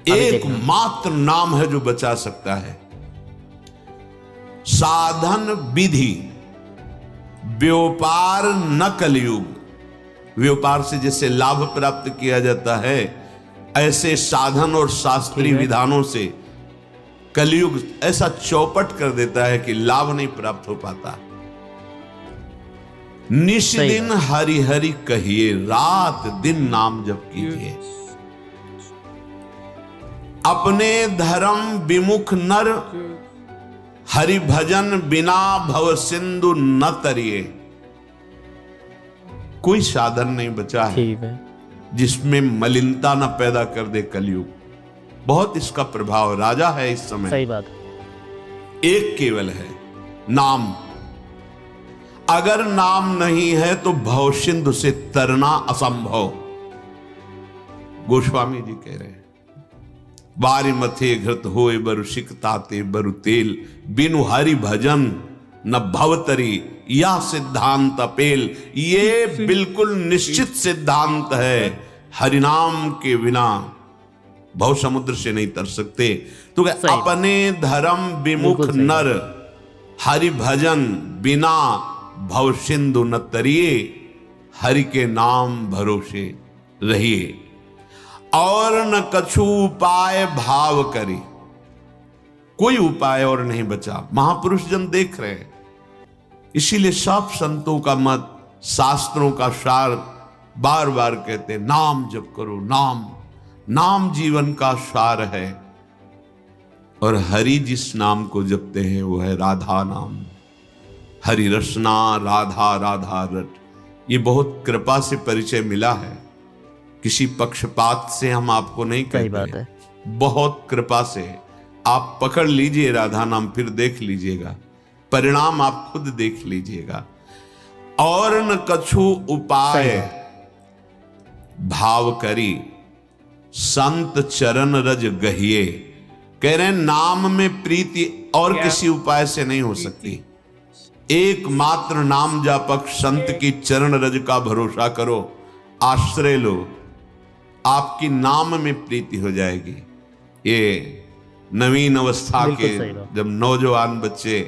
एकमात्र नाम है जो बचा सकता है। साधन विधि व्यापार न कलयुग। व्यापार से जैसे लाभ प्राप्त किया जाता है, ऐसे साधन और शास्त्रीय विधानों से कलयुग ऐसा चौपट कर देता है कि लाभ नहीं प्राप्त हो पाता। निश दिन हरि हरि कहिए, रात दिन नाम जप कीजिए। अपने धर्म विमुख नर, हरि भजन बिना भव सिंधु न तरिए। कोई साधन नहीं बचा है जिसमें मलिनता न पैदा कर दे कलयुग। बहुत इसका प्रभाव राजा है इस समय। सही बात। एक केवल है नाम। अगर नाम नहीं है तो भव सिंधु से तरना असंभव। गोस्वामी जी कह रहे हैं, बारी मथे घृत होए बरु सिकताते बरु तेल, बिनु हरि भजन न भवतरी या सिद्धांत अपेल। ये बिल्कुल निश्चित सिद्धांत है, हरिनाम के बिना भव समुद्र से नहीं तर सकते। तो अपने धर्म विमुख नर, हरि भजन बिना भव सिंधु न तरिए। हरि के नाम भरोसे रहिए और न कछु उपाय भाव करी। कोई उपाय और नहीं बचा। महापुरुष जन देख रहे हैं, इसीलिए सब संतों का मत, शास्त्रों का सार बार बार कहते नाम जप करो। नाम नाम जीवन का सार है। और हरि जिस नाम को जपते हैं वो है राधा नाम। हरि रसना राधा राधा रट। ये बहुत कृपा से परिचय मिला है, किसी पक्षपात से हम आपको नहीं कहते। बात है। बहुत कृपा से आप पकड़ लीजिए राधा नाम, फिर देख लीजिएगा परिणाम, आप खुद देख लीजिएगा। और न कछु उपाय भाव करी, संत चरण रज गहिए। कह रहे हैं नाम में प्रीति और किसी उपाय से नहीं हो सकती। एकमात्र नाम जापक संत की चरण रज का भरोसा करो, आश्रय लो, आपकी नाम में प्रीति हो जाएगी। ये नवीन अवस्था के जब नौजवान बच्चे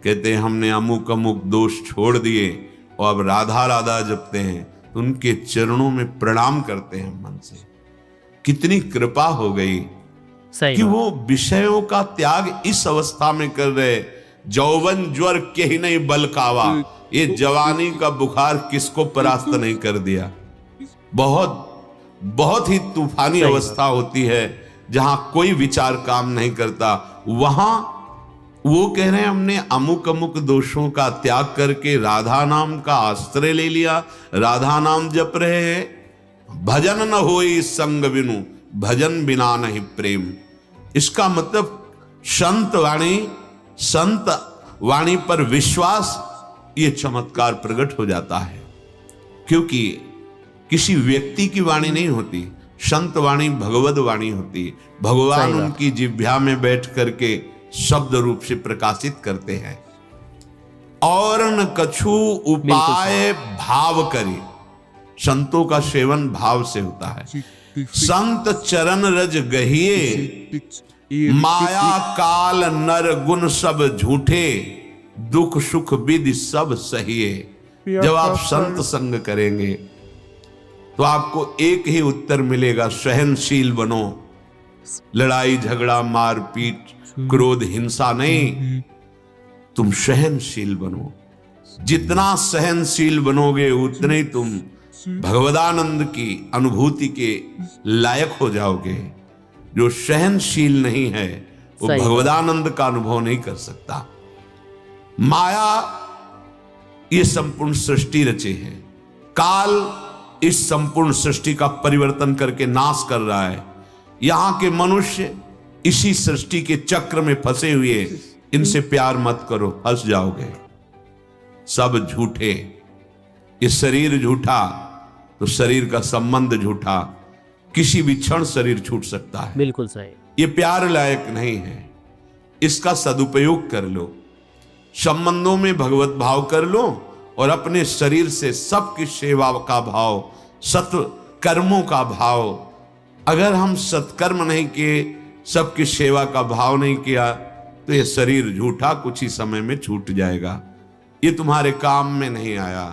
कहते हैं हमने अमुक अमुक दोष छोड़ दिए और अब राधा राधा जपते हैं, तो उनके चरणों में प्रणाम करते हैं मन से। कितनी कृपा हो गई कि वो विषयों का त्याग इस अवस्था में कर रहे। जौवन ज्वर के ही नहीं बलकावा। ये जवानी का बुखार किसको परास्त नहीं कर दिया। बहुत बहुत ही तूफानी अवस्था होती है जहां कोई विचार काम नहीं करता। वहां वो कह रहे हैं हमने अमुक अमुक दोषों का त्याग करके राधा नाम का आश्रय ले लिया, राधा नाम जप रहे हैं। भजन न होई संग बिनु, भजन बिना नहीं प्रेम। इसका मतलब संत वाणी पर विश्वास, ये चमत्कार प्रकट हो जाता है। क्योंकि किसी व्यक्ति की वाणी नहीं होती, संत वाणी भगवद वाणी होती। भगवान उनकी जिह्वा में बैठ करके शब्द रूप से प्रकाशित करते हैं। और न कछु उपाय भाव करी। संतों का सेवन भाव से होता है। संत चरण रज गहिए, माया काल नर गुण सब झूठे, दुख सुख विधि सब सहिए। जब आप संत संग करेंगे तो आपको एक ही उत्तर मिलेगा, सहनशील बनो। लड़ाई झगड़ा मारपीट क्रोध हिंसा नहीं, तुम सहनशील बनो। जितना सहनशील बनोगे उतने ही तुम भगवदानंद की अनुभूति के लायक हो जाओगे। जो सहनशील नहीं है वो भगवदानंद का अनुभव नहीं कर सकता। माया ये संपूर्ण सृष्टि रचे है। काल इस संपूर्ण सृष्टि का परिवर्तन करके नाश कर रहा है। यहां के मनुष्य इसी सृष्टि के चक्र में फंसे हुए। इनसे प्यार मत करो, फंस जाओगे। सब झूठे। ये शरीर झूठा तो शरीर का संबंध झूठा। किसी भी क्षण शरीर छूट सकता है। बिल्कुल सही। ये प्यार लायक नहीं है। इसका सदुपयोग कर लो, संबंधों में भगवत भाव कर लो और अपने शरीर से सबकी सेवा का भाव, सत्व कर्मों का भाव अगर हम सत्कर्म नहीं किए, सबकी सेवा का भाव नहीं किया, तो ये शरीर झूठा कुछ ही समय में छूट जाएगा। ये तुम्हारे काम में नहीं आया।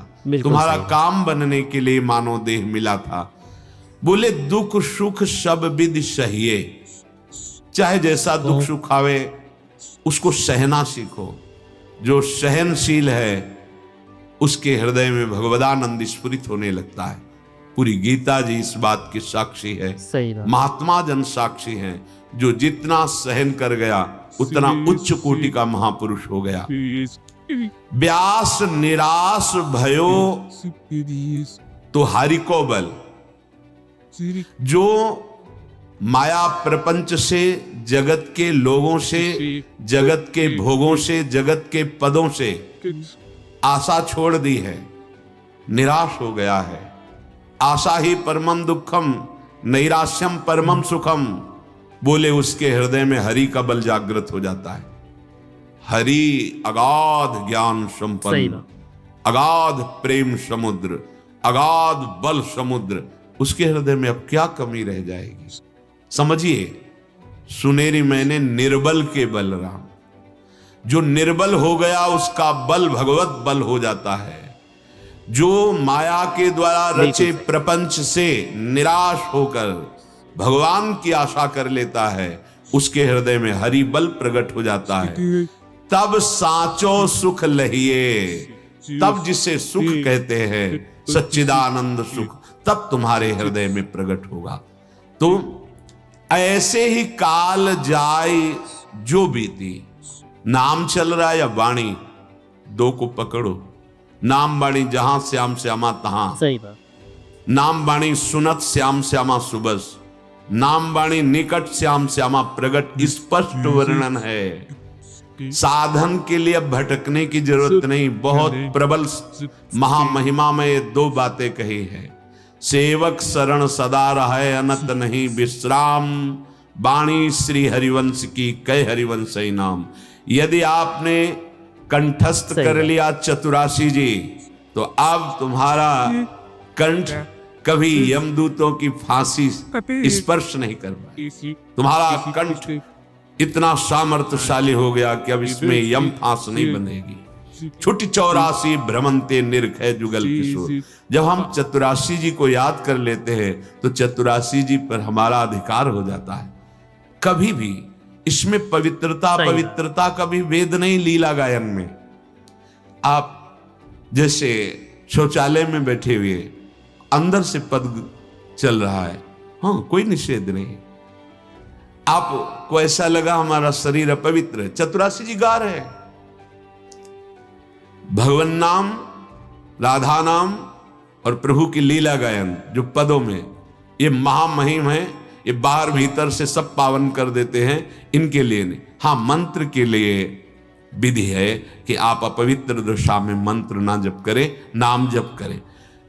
तुम्हारा काम बनने के लिए मानव देह मिला था। बोले दुख सुख सब विधि सहिए, चाहे जैसा दुख सुख आवे उसको सहना सीखो। जो सहनशील है उसके हृदय में भगवदानंद स्फुरित होने लगता है। पूरी गीता जी इस बात की साक्षी है, महात्मा जन साक्षी हैं। जो जितना सहन कर गया उतना उच्च कोटि का महापुरुष हो गया। व्यास निराश भयो तो हरि को बल। जो माया प्रपंच से, जगत के लोगों से, जगत के भोगों से, जगत के पदों से आशा छोड़ दी है, निराश हो गया है। आशा ही परमम दुखम नैराश्यम परमम सुखम। बोले उसके हृदय में हरि का बल जागृत हो जाता है। हरि अगाध ज्ञान संपन्न, अगाध प्रेम समुद्र, अगाध बल समुद्र। उसके हृदय में अब क्या कमी रह जाएगी? समझिए, सुनेरी मैंने निर्बल के बल राम। जो निर्बल हो गया उसका बल भगवत बल हो जाता है। जो माया के द्वारा रचे प्रपंच से निराश होकर भगवान की आशा कर लेता है, उसके हृदय में हरि बल प्रकट हो जाता है। तब साचो सुख लहिए, तब जिसे सुख कहते हैं, सच्चिदानंद सुख, तब तुम्हारे हृदय में प्रकट होगा। तो ऐसे ही काल जाए जो बीती। नाम चल रहा है या वाणी, दो को पकड़ो। नाम वाणी जहां श्याम श्यामा तहां। सही बात। नाम वाणी सुनत श्याम श्यामा सुबस। नाम वाणी निकट श्याम श्यामा प्रगट। स्पष्ट वर्णन है। साधन के लिए भटकने की जरूरत नहीं। बहुत प्रबल महामहिमा में ये दो बातें कही है। सेवक शरण सदा रहे, अनत नहीं विश्राम। वाणी श्री हरिवंश की, कह हरिवंश ही नाम। यदि आपने कंठस्थ कर लिया चतुरासी जी, तो अब तुम्हारा कंठ कभी यमदूतों की फांसी स्पर्श नहीं कर पाए। तुम्हारा कंठ इतना सामर्थ्यशाली हो गया कि अब इसमें यम फांस नहीं बनेगी। छुटी 84 भ्रमंते निर्खय जुगल किशोर। जब हम चतुरासी जी को याद कर लेते हैं तो चतुरासी जी पर हमारा अधिकार हो जाता है। कभी भी इसमें पवित्रता कभी वेद नहीं। लीला गायन में आप जैसे शौचालय में बैठे हुए अंदर से पद चल रहा है, हाँ, कोई निषेध नहीं। आपको ऐसा लगा हमारा शरीर अपवित्र है, चतुरासी जी गा रहे हैं। भगवान नाम, राधा नाम और प्रभु की लीला गायन जो पदों में, ये महामहिम है। ये बाहर भीतर से सब पावन कर देते हैं, इनके लिए नहीं। हाँ, मंत्र के लिए विधि है कि आप अपवित्र दशा में मंत्र ना जप करें, नाम जप करें।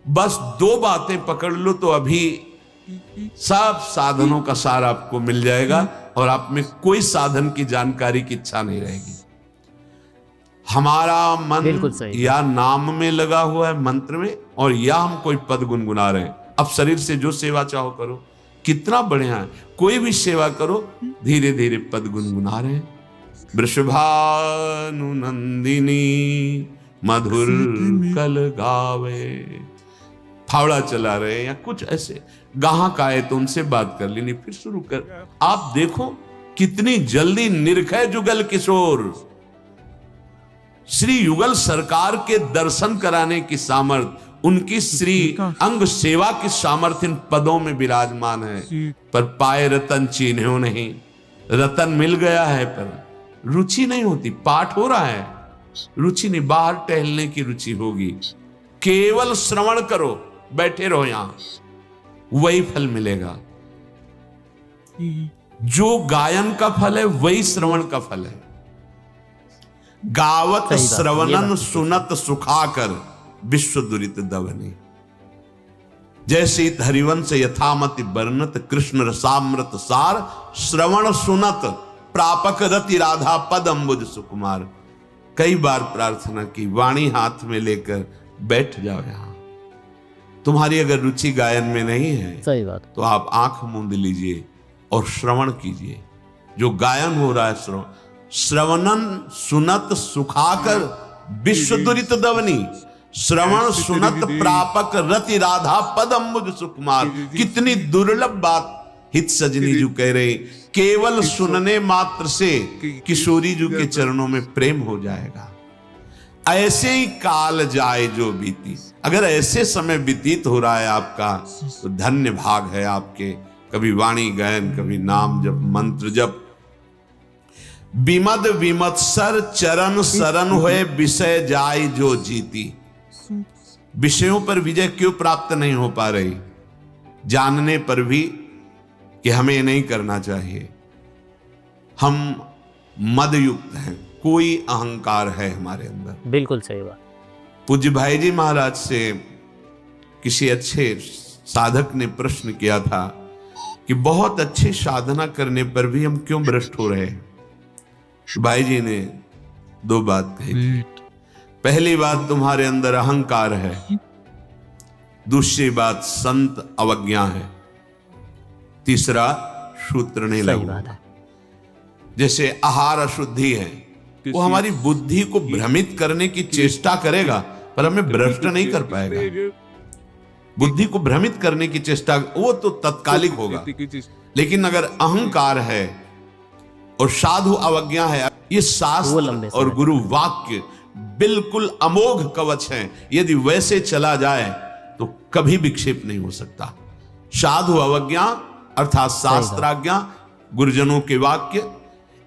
बस दो बातें पकड़ लो तो अभी सब साधनों का सार आपको मिल जाएगा और आप में कोई साधन की जानकारी की इच्छा नहीं रहेगी। हमारा मन या नाम में लगा हुआ है, मंत्र में, और या हम कोई पद गुनगुना रहे हैं। अब शरीर से जो सेवा चाहो करो, कितना बढ़िया है। कोई भी सेवा करो, धीरे धीरे पद गुनगुना रहे हैं। वृषभानु नंदिनी मधुर कल गावे, फावड़ा चला रहे हैं या कुछ ऐसे। गाहक आए तो उनसे बात कर लेनी, फिर शुरू कर। आप देखो कितनी जल्दी निर्खय जुगल किशोर। श्री युगल सरकार के दर्शन कराने की सामर्थ, उनकी श्री अंग सेवा की सामर्थ्य इन पदों में विराजमान है। पर पाए रतन चिन्हो नहीं। रतन मिल गया है पर रुचि नहीं होती। पाठ हो रहा है, रुचि नहीं। बाहर टहलने की रुचि होगी। केवल श्रवण करो, बैठे रहो यहां, वही फल मिलेगा। जो गायन का फल है वही श्रवण का फल है। गावत श्रवणन सुनत सुखाकर विश्व दुरित दवनी। जैसे हरिवंश यथामति वर्णत कृष्ण रसामृत सार। श्रवण सुनत प्रापक रति राधा पद अम्बुज सुकुमार। कई बार प्रार्थना की, वाणी हाथ में लेकर बैठ जाओ यहां। तुम्हारी अगर रुचि गायन में नहीं है, सही बात, तो आप आंख मूंद लीजिए और श्रवण कीजिए। जो गायन हो रहा है, श्रवणन सुनत सुखाकर विश्व दुरित दवनी, श्रवण सुनत प्रापक रति राधा पदम मुझ सुकुमार। कितनी दुर्लभ बात हित सजनी जी कह रहे, केवल सुनने मात्र से किशोरी जी के चरणों में प्रेम हो जाएगा। ऐसे ही काल जाए जो बीती। अगर ऐसे समय व्यतीत हो रहा है आपका, तो धन्य भाग है आपके। कभी वाणी गायन, कभी नाम जप, मंत्र जप। विमद विमत्सर चरण शरण हुए विषय जाय जो जीती। विषयों पर विजय क्यों प्राप्त नहीं हो पा रही? जानने पर भी कि हमें नहीं करना चाहिए। हम मदयुक्त हैं, कोई अहंकार है हमारे अंदर। बिल्कुल सही बात। पूज्य भाई जी महाराज से किसी अच्छे साधक ने प्रश्न किया था कि बहुत अच्छी साधना करने पर भी हम क्यों भ्रष्ट हो रहे हैं? भाई जी ने दो बात कही। पहली बात, तुम्हारे अंदर अहंकार है। दूसरी बात, संत अवज्ञा है। तीसरा, सूत्र नहीं लगू। जैसे आहार अशुद्धि है, वो हमारी बुद्धि को भ्रमित करने की चेष्टा करेगा, पर हमें भ्रष्ट नहीं कर पाएगा। बुद्धि को भ्रमित करने की चेष्टा, वो तो तत्कालिक होगा। लेकिन अगर अहंकार है और साधु अवज्ञा है, ये शास्त्र और गुरु वाक्य बिल्कुल अमोघ कवच हैं। यदि वैसे चला जाए तो कभी विक्षेप नहीं हो सकता। साधु अवज्ञा अर्थात शास्त्राज्ञा, गुरुजनों के वाक्य,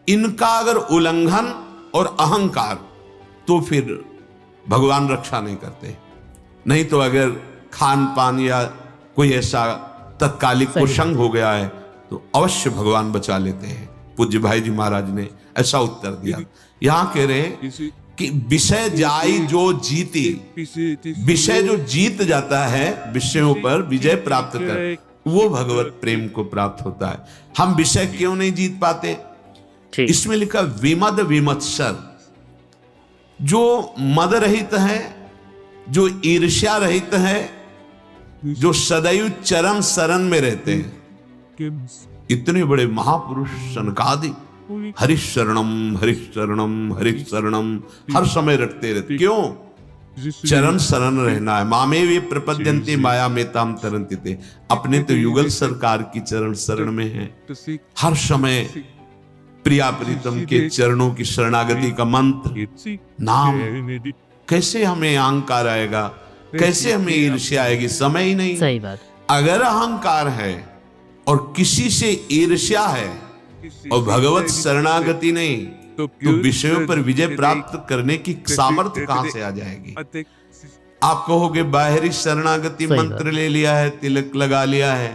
इनका अगर उल्लंघन और अहंकार, तो फिर भगवान रक्षा नहीं करते। नहीं तो अगर खान पान या कोई ऐसा तत्कालिक कुसंग हो गया है, तो अवश्य भगवान बचा लेते हैं। पूज्य भाई जी महाराज ने ऐसा उत्तर दिया। यहां कह रहे कि विषय जाई जो जीती। विषय जो जीत जाता है, विषयों पर विजय प्राप्त कर, वो भगवत प्रेम को प्राप्त होता है। हम विषय क्यों नहीं जीत पाते? इसमें लिखा विमद विमत्सर। जो मद रहित है, जो ईर्ष्या रहित है, जो सदैव चरण शरण में रहते हैं। इतने बड़े महापुरुष सनकादि हरिशरणम हरिशरणम हरिशरणम हर समय रटते रहते। क्यों? चरण शरण रहना है। मामे वे प्रपद्यन्ते माया में ताम तरन्ति ते। अपने तो युगल सरकार की चरण शरण में है। हर समय प्रिया प्रीतम के चरणों की शरणागति का मंत्र नाम। कैसे हमें अहंकार आएगा? कैसे हमें ईर्ष्या आएगी? समय ही नहीं। सही बात। अगर अहंकार है और किसी से ईर्ष्या है और भगवत शरणागति नहीं, तो विषयों पर विजय प्राप्त करने की सामर्थ्य कहां से आ जाएगी? आप कहोगे बाहरी शरणागति मंत्र ले लिया है, तिलक लगा लिया है,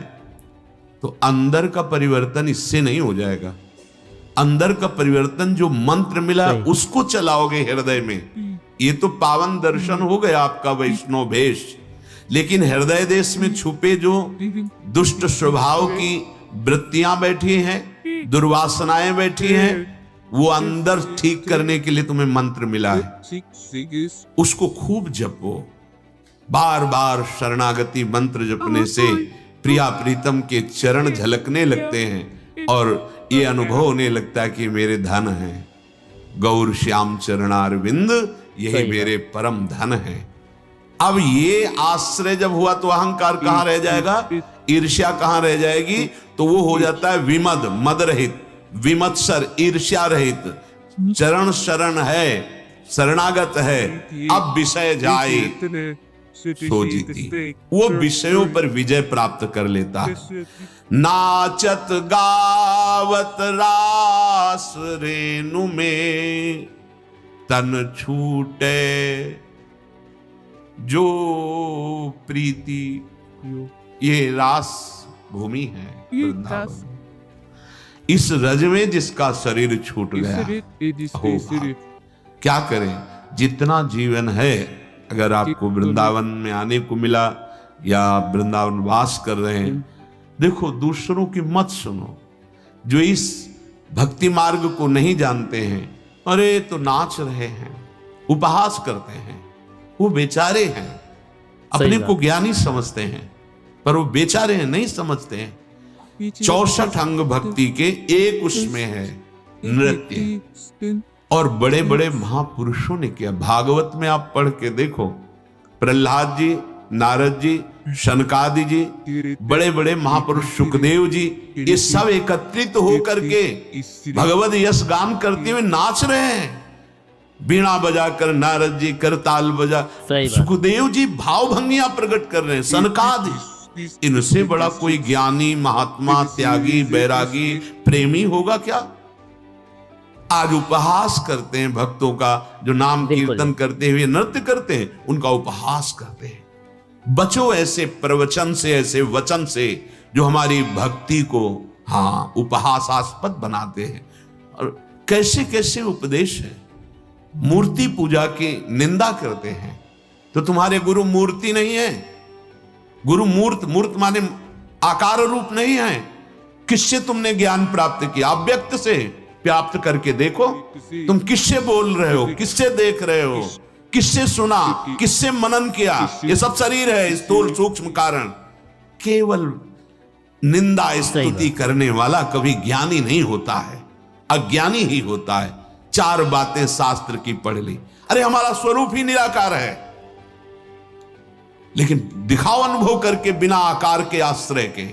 तो अंदर का परिवर्तन इससे नहीं हो जाएगा। अंदर का परिवर्तन जो मंत्र मिला उसको चलाओगे हृदय में, ये तो पावन दर्शन हो गया आपका वैष्णव भेष। लेकिन हृदय देश में छुपे जो दुष्ट स्वभाव की वृत्तियां बैठी हैं, दुर्वासनाएं बैठी हैं, वो अंदर ठीक करने के लिए तुम्हें मंत्र मिला है। उसको खूब जपो। बार बार शरणागति मंत्र जपने से प्रिया प्रीतम के चरण झलकने लगते हैं और ये अनुभव होने लगता है कि मेरे धन है गौर श्याम चरणारविंद, यही मेरे परम धन है। अब ये आश्रय जब हुआ तो अहंकार कहां रह जाएगा? ईर्ष्या कहां रह जाएगी? तो वो हो जाता है विमद, मद रहित, विमत्सर, ईर्ष्या रहित। चरण शरण है, शरणागत है। अब विषय जाए सो जीती। वो विषयों पर विजय प्राप्त कर लेता है। नाचत गावत रास रेणु में तन छूटे जो प्रीति। ये रास भूमि है वृंदावन। इस रज में जिसका शरीर छूट गया, क्या करें? जितना जीवन है, अगर आपको वृंदावन में आने को मिला या वृंदावन वास कर रहे हैं, देखो दूसरों की मत सुनो। जो इस भक्ति मार्ग को नहीं जानते हैं, अरे तो नाच रहे हैं, उपहास करते हैं, वो बेचारे हैं। अपने को ज्ञानी समझते हैं, पर वो बेचारे हैं, नहीं समझते हैं। 64 अंग भक्ति के एक उसमें है नृत्य, और बड़े बड़े महापुरुषों ने किया। भागवत में आप पढ़ के देखो, प्रहलाद जी, नारद जी, शनकादि जी, बड़े बड़े महापुरुष सुखदेव जी, ये सब एकत्रित होकर के भगवत यश गान करते हुए नाच रहे हैं। बीणा बजाकर नारद जी करताल बजा, सुखदेव जी भावभंगियां प्रकट कर रहे हैं। सनकादि, इनसे बड़ा कोई ज्ञानी, महात्मा, त्यागी, बैरागी, प्रेमी होगा क्या? आज उपहास करते हैं भक्तों का, जो नाम कीर्तन करते हुए नृत्य करते हैं, उनका उपहास करते हैं। बचो ऐसे प्रवचन से, ऐसे वचन से जो हमारी भक्ति को उपहासास्पद बनाते हैं। और कैसे कैसे उपदेश है, मूर्ति पूजा की निंदा करते हैं। तो तुम्हारे गुरु मूर्ति नहीं है, गुरु मूर्त माने आकार रूप नहीं है। किससे तुमने ज्ञान प्राप्त किया? अव्यक्त से प्राप्त करके देखो। तुम किससे बोल रहे हो, किससे देख रहे हो, किससे सुना, किससे मनन किया? ये सब शरीर है, स्थूल सूक्ष्म कारण। केवल निंदा स्तुति करने वाला कभी ज्ञानी नहीं होता है, अज्ञानी ही होता है। 4 बातें शास्त्र की पढ़ ली, अरे हमारा स्वरूप ही निराकार है, लेकिन दिखाओ अनुभव करके बिना आकार के आश्रय के।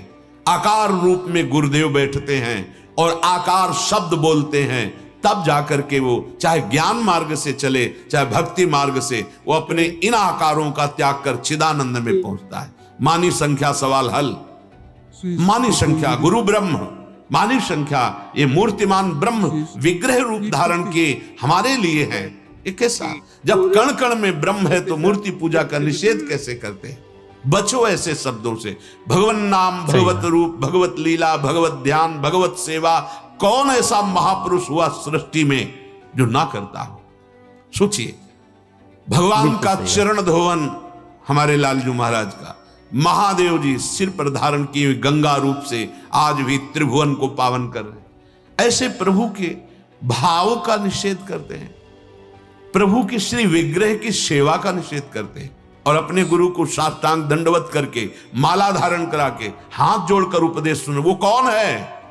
आकार रूप में गुरुदेव बैठते हैं और आकार शब्द बोलते हैं, तब जाकर के वो चाहे ज्ञान मार्ग से चले, चाहे भक्ति मार्ग से, वो अपने इन आकारों का त्याग कर चिदानंद में पहुंचता है। मानी संख्या सवाल हल। मानी संख्या गुरु ब्रह्म, मानी संख्या ये मूर्तिमान ब्रह्म विग्रह रूप धारण किए हमारे लिए है। ये कैसा? जब कण कण में ब्रह्म है तो मूर्ति पूजा का निषेध कैसे करते हैं? बचो ऐसे शब्दों से। भगवन नाम, भगवत रूप, भगवत लीला, भगवत ध्यान, भगवत सेवा, कौन ऐसा महापुरुष हुआ सृष्टि में जो ना करता हो? सोचिए, भगवान का चरण धोवन हमारे लालजू महाराज का, महादेव जी सिर पर धारण किए गंगा रूप से आज भी त्रिभुवन को पावन कर रहे। ऐसे प्रभु के भाव का निषेध करते हैं, प्रभु की श्री विग्रह की सेवा का निषेध करते हैं, और अपने गुरु को साष्टांग दंडवत करके, माला धारण करा के, हाथ जोड़कर उपदेश सुनो। वो कौन है?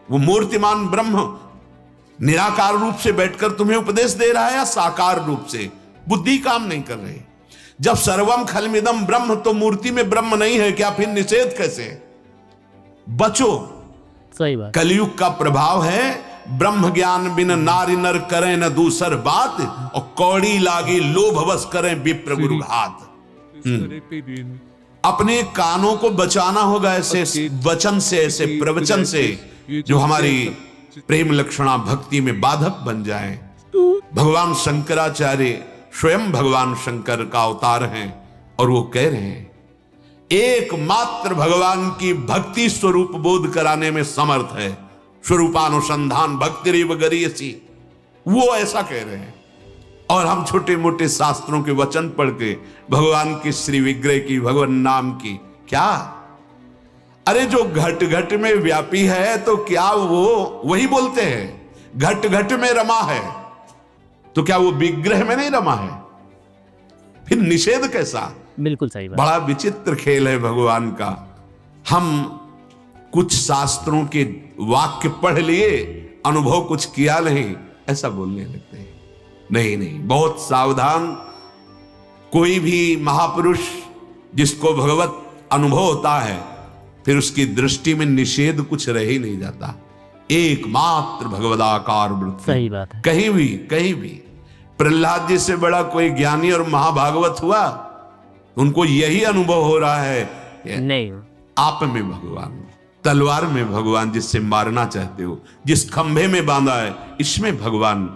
वो मूर्तिमान ब्रह्म निराकार रूप से बैठकर तुम्हें उपदेश दे रहा है, या साकार रूप से? बुद्धि काम नहीं कर रही। जब सर्वम खलमिदम ब्रह्म, तो मूर्ति में ब्रह्म नहीं है क्या? फिर निषेध कैसे? बचो। सही बात। कलयुग का प्रभाव है, ब्रह्म ज्ञान बिन नारी नर करें न दूसर बात, और कौड़ी लागी लोभ बस करें विप्र गुरु घात। अपने कानों को बचाना होगा ऐसे वचन से, ऐसे प्रवचन से जो हमारी प्रेम लक्षणा भक्ति में बाधक बन जाए। भगवान शंकराचार्य स्वयं भगवान शंकर का अवतार हैं, और वो कह रहे हैं एकमात्र भगवान की भक्ति स्वरूप बोध कराने में समर्थ है। स्वरूपानुसंधान भक्तिरेव गरीयसी, वो ऐसा कह रहे हैं। और हम छोटे मोटे शास्त्रों के वचन पढ़ के भगवान की श्री विग्रह की, भगवान नाम की क्या? अरे जो घट घट में व्यापी है, तो क्या वो वही बोलते हैं घट घट में रमा है, तो क्या वो विग्रह में नहीं रमा है? फिर निषेध कैसा? बिल्कुल सही बात। बड़ा विचित्र खेल है भगवान का। हम कुछ शास्त्रों के वाक्य पढ़ लिए, अनुभव कुछ किया नहीं, ऐसा बोलने लगते हैं। नहीं नहीं, बहुत सावधान। कोई भी महापुरुष जिसको भगवत अनुभव होता है, फिर उसकी दृष्टि में निषेध कुछ रह ही नहीं जाता। एकमात्र भगवदाकार वृत्ति। सही बात है। कहीं भी प्रहलाद जी से बड़ा कोई ज्ञानी और महाभागवत हुआ? उनको यही अनुभव हो रहा है नहीं, आप में भगवान, तलवार में भगवान जिससे मारना चाहते हो, जिस खंभे में बांधा है, इसमें भगवान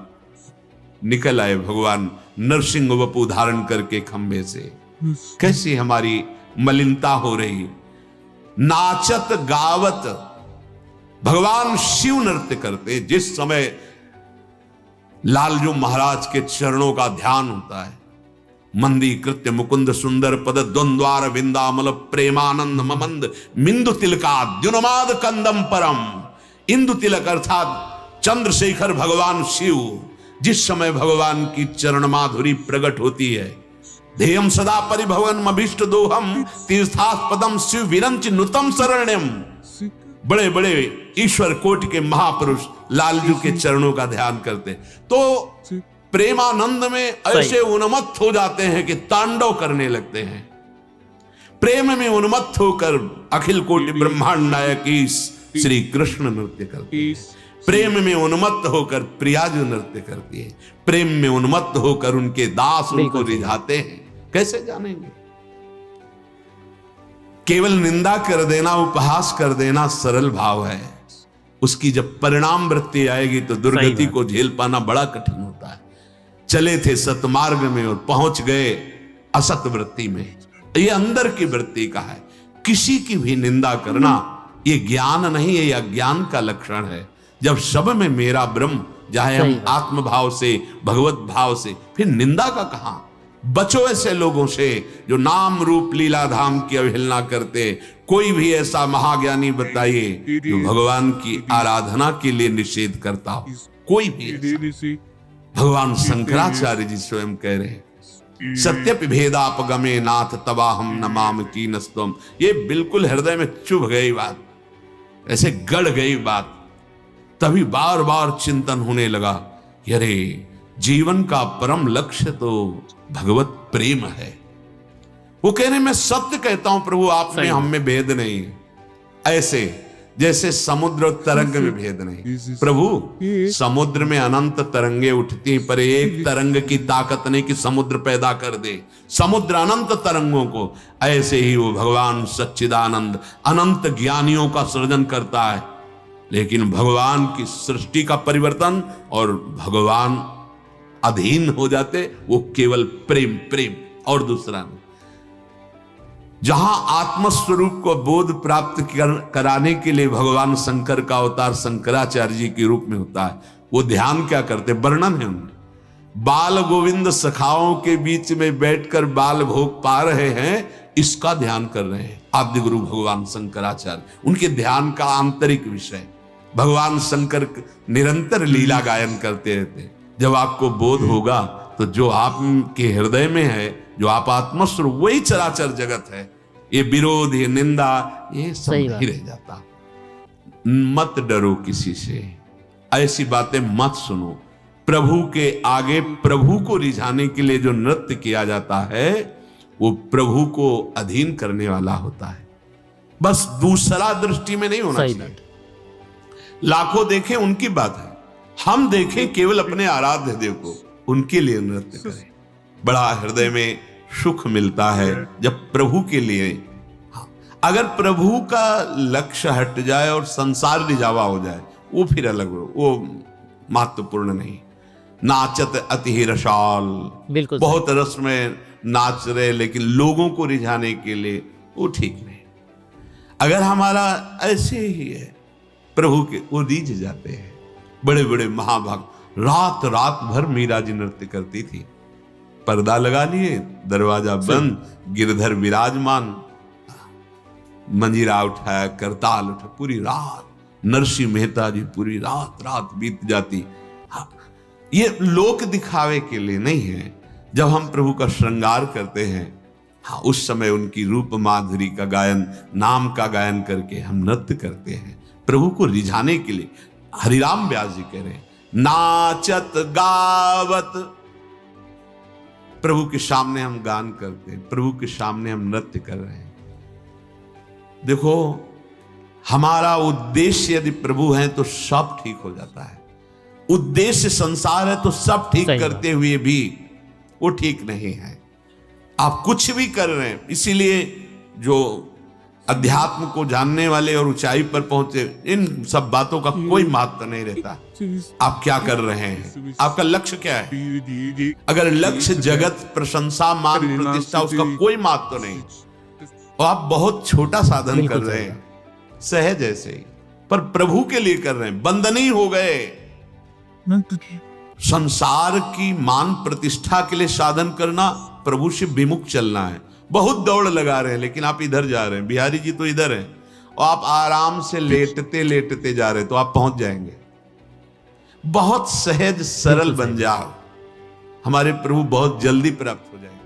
निकल आए। भगवान नरसिंह वपु धारण करके खंभे से। कैसी हमारी मलिनता हो रही। नाचत गावत भगवान शिव नृत्य करते। जिस समय लालजू महाराज के चरणों का ध्यान होता है, मंदी कृत्य मुकुंद सुंदर पद द्वंद्वार विंदामल प्रेमानंद ममंद मिंदु तिलका द्युन्माद कंदम परम। इंदु तिलक अर्थात चंद्रशेखर भगवान शिव। जिस समय भगवान की चरण माधुरी प्रकट होती है, ध्येयम सदा परिभवन अभीष्ट दोहम तीर्थास्पदम शिव विरंच नुतम शरण्यम। बड़े बड़े ईश्वर कोटि के महापुरुष लालजू के चरणों का ध्यान करते तो प्रेमानंद में ऐसे उन्मत्त हो जाते हैं कि तांडव करने लगते हैं। प्रेम में उन्मत्त होकर अखिल कोटि ब्रह्मांड नायक श्री कृष्ण नृत्य करते हैं। प्रेम में उन्मत्त होकर प्रियाजू नृत्य करती है। प्रेम में उन्मत्त होकर उनके दास उनको रिझाते हैं। कैसे जानेंगे? केवल निंदा कर देना, उपहास कर देना सरल भाव है। उसकी जब परिणाम वृत्ति आएगी तो दुर्गति को झेल पाना बड़ा कठिन होता है। चले थे सतमार्ग में और पहुंच गए असत वृत्ति में। ये अंदर की वृत्ति का है। किसी की भी निंदा करना ये ज्ञान नहीं है, यह अज्ञान का लक्षण है। जब सब में मेरा ब्रह्म, चाहे हम आत्म भाव से, भगवत भाव से, फिर निंदा का कहां? बचो ऐसे लोगों से जो नाम रूप लीला धाम की अवहेलना करते। कोई भी ऐसा महाज्ञानी बताइए जो भगवान की आराधना के लिए निषेध करता हो? कोई भी ऐसा? भगवान शंकराचार्य जी स्वयं कह रहे हैं, सत्यपि भेदापगमे नाथ तवाहम नमाम कीनस्तम। ये बिल्कुल हृदय में चुभ गई बात, ऐसे गड़ गई बात। तभी बार बार चिंतन होने लगा कि अरे जीवन का परम लक्ष्य तो भगवत प्रेम है। वो कह रहे मैं सत्य कहता हूं प्रभु, आप में हम में भेद नहीं। ऐसे जैसे समुद्र और तरंग में भेद नहीं। प्रभु समुद्र में अनंत तरंगे उठती पर एक तरंग की ताकत नहीं कि समुद्र पैदा कर दे। समुद्र अनंत तरंगों को, ऐसे ही वो भगवान सच्चिदानंद अनंत ज्ञानियों का सृजन करता है। लेकिन भगवान की सृष्टि का परिवर्तन और भगवान अधीन हो जाते, वो केवल प्रेम प्रेम और दूसरा नहीं। जहां आत्मस्वरूप को बोध प्राप्त कराने के लिए भगवान शंकर का अवतार शंकराचार्य जी के रूप में होता है, वो ध्यान क्या करते? वर्णन है उनमें। बाल गोविंद सखाओं के बीच में बैठकर बाल भोग पा रहे हैं, इसका ध्यान कर रहे हैं आद्य गुरु भगवान शंकराचार्य। उनके ध्यान का आंतरिक विषय। भगवान शंकर निरंतर लीला गायन करते रहते। जब आपको बोध होगा तो जो आपके हृदय में है, जो आप आत्मस्वरूप, वही चराचर जगत है। ये विरोध, ये निंदा, ये सब नहीं रह जाता। मत डरो किसी से, ऐसी बातें मत सुनो। प्रभु के आगे प्रभु को रिझाने के लिए जो नृत्य किया जाता है वो प्रभु को अधीन करने वाला होता है। बस दूसरा दृष्टि में नहीं होना चाहिए। लाखों देखें उनकी बात है, हम देखें केवल अपने आराध्य देव को, उनके लिए नृत्य करें। बड़ा हृदय में सुख मिलता है जब प्रभु के लिए। अगर प्रभु का लक्ष्य हट जाए और संसार रिझावा हो जाए, वो फिर अलग हो, वो महत्वपूर्ण नहीं। नाचत अति रसाल, बिल्कुल बहुत रस में नाच रहे लेकिन लोगों को रिझाने के लिए, वो ठीक नहीं। अगर हमारा ऐसे ही है, प्रभु के वो रीझ जाते हैं। बड़े बड़े महाभक्त रात रात भर मीरा जी नृत्य करती थी। पर्दा लगा लिए, दरवाजा बंद, गिरधर विराजमान, मंजीरा उठाया, करताल उठा, पूरी रात नरसिंह मेहता जी पूरी रात रात बीत जाती। हाँ, ये लोक दिखावे के लिए नहीं है। जब हम प्रभु का श्रृंगार करते हैं, हाँ, उस समय उनकी रूप माधुरी का गायन, नाम का गायन करके हम नृत्य करते हैं प्रभु को रिझाने के लिए। हरिराम व्यास जी कह रहे हैं, नाचत गावत, प्रभु के सामने हम गान करते हैं, प्रभु के सामने हम नृत्य कर रहे हैं। देखो, हमारा उद्देश्य यदि प्रभु है तो सब ठीक हो जाता है। उद्देश्य संसार है तो सब ठीक करते हुए भी वो ठीक नहीं है। आप कुछ भी कर रहे हैं, इसीलिए जो अध्यात्म को जानने वाले और ऊंचाई पर पहुंचे, इन सब बातों का कोई महत्व नहीं रहता। आप क्या कर रहे हैं, आपका लक्ष्य क्या है। अगर लक्ष्य जगत, प्रशंसा, मान, प्रतिष्ठा, उसका कोई महत्व नहीं, और आप बहुत छोटा साधन कर रहे हैं, सहज ऐसे ही, पर प्रभु के लिए कर रहे हैं, बंधनी हो गए। संसार की मान प्रतिष्ठा के लिए साधन करना, प्रभु से विमुख चलना है। बहुत दौड़ लगा रहे हैं लेकिन आप इधर जा रहे हैं, बिहारी जी तो इधर हैं, और आप आराम से लेटते लेटते जा रहे हैं, तो आप पहुंच जाएंगे। बहुत सहज सरल बन जाओ, हमारे प्रभु बहुत जल्दी प्राप्त हो जाएंगे।